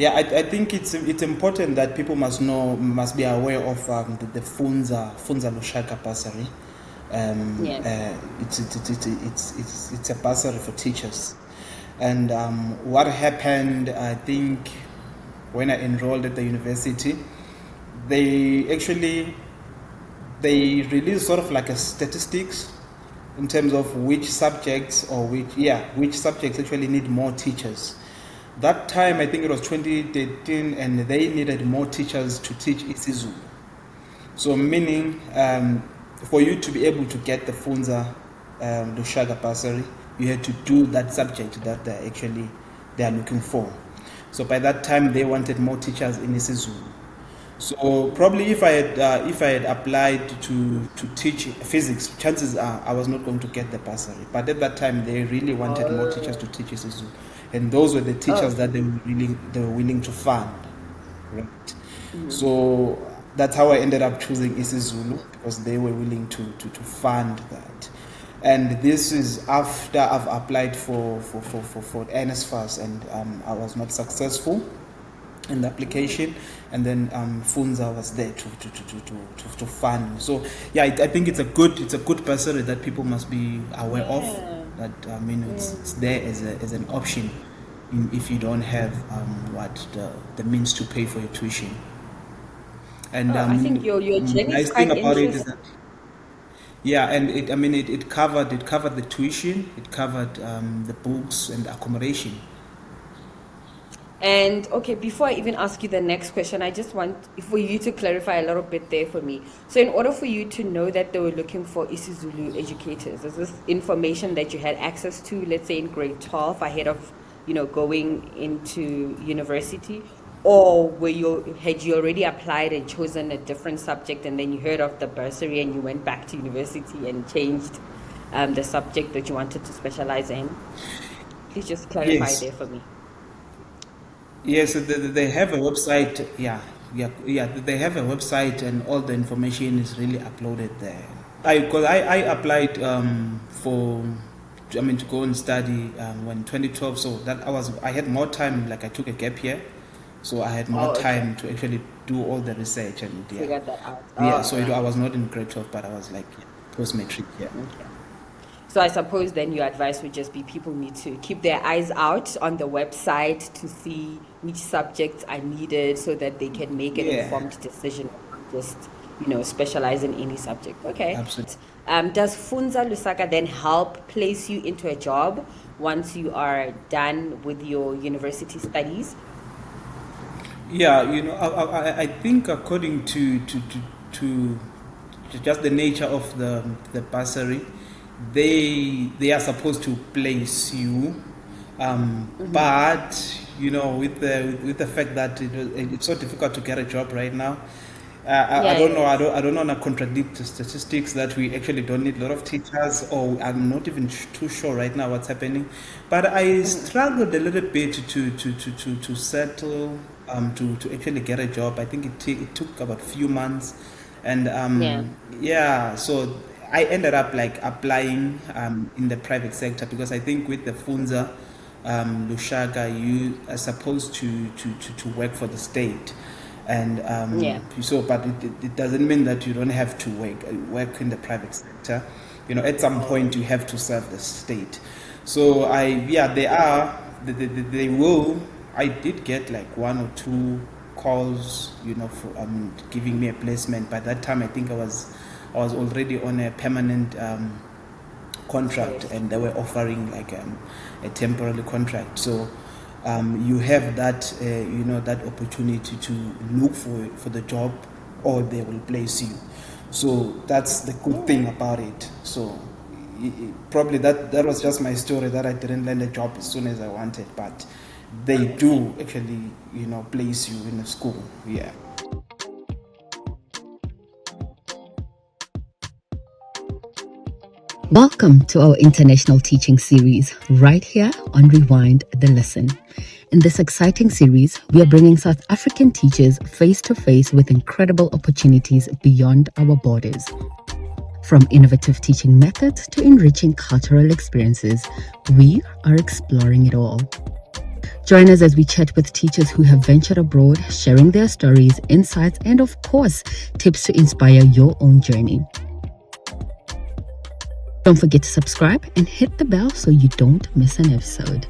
Yeah, I think it's important that people must be aware of the Funza Lushaka Bursary. Yes. It's a bursary for teachers, and what happened, I think, when I enrolled at the university, they actually they released sort of like a statistics in terms of which subjects which subjects actually need more teachers. That time, I think it was 2013, and they needed more teachers to teach isiZulu. So, meaning, for you to be able to get the Funza Lushaka Bursary, you had to do that subject that they are looking for. So, by that time, they wanted more teachers in isiZulu. So probably if I had applied to teach physics, chances are I was not going to get the bursary. But at that time, they really wanted more teachers to teach isiZulu, and those were the teachers that they were willing to fund, right? So that's how I ended up choosing isiZulu, because they were willing to fund that. And this is after I've applied for NSFAS, and I was not successful in the application, and then Funza was there to fund. So yeah, I think it's a good bursary that people must be aware of. That it's there as an option if you don't have the means to pay for your tuition. And I think your journey is nice quite thing about it is interesting. that and it covered the tuition, it covered the books and accommodation. And okay, before I even ask you the next question, I just want for you to clarify a little bit there for me. So, in order for you to know that they were looking for isiZulu educators, is this information that you had access to, let's say in grade 12, ahead of going into university, or had you already applied and chosen a different subject, and then you heard of the bursary and you went back to university and changed the subject that you wanted to specialize in? Please just clarify Yes. there for me. Yes, they have a website. Yeah. They have a website, and all the information is really uploaded there. I applied to go and study when 2012. So that I had more time. Like I took a gap year, so I had more Oh, okay. time to actually do all the research, and Figure that out. yeah. Oh, So I right. was not in grade 12, but I was like post matric. Yeah. Okay. So I suppose then your advice would just be people need to keep their eyes out on the website to see which subjects are needed so that they can make an Yeah. informed decision, just specialize in any subject. Okay. Absolutely. Does Funza Lusaka then help place you into a job once you are done with your university studies? Yeah, I think according to just the nature of the bursary, they are supposed to place you, but with the fact that it's so difficult to get a job right now. I Yeah, don't it know. is. I don't want to contradict the statistics that we actually don't need a lot of teachers, or I'm not even too sure right now what's happening. But I struggled a little bit to settle, to actually get a job. I think it took about a few months, and Yeah. so I ended up like applying in the private sector, because I think with the Funza Lushaka, you are supposed to work for the state, and Yeah. but it doesn't mean that you don't have to work in the private sector. At some point you have to serve the state. So they will. I did get like one or two calls, for giving me a placement. By that time, I think I was already on a permanent contract, Yes. and they were offering like a temporary contract. So you have that that opportunity to look for the job, or they will place you. So that's the good thing about it. So probably that was just my story, that I didn't land a job as soon as I wanted, but they do actually place you in a school. Yeah. Welcome to our international teaching series right here on Rewind the Lesson. In this exciting series, we are bringing South African teachers face to face with incredible opportunities beyond our borders. From innovative teaching methods to enriching cultural experiences, we are exploring it all. Join us as we chat with teachers who have ventured abroad, sharing their stories, insights, and of course, tips to inspire your own journey. Don't forget to subscribe and hit the bell so you don't miss an episode.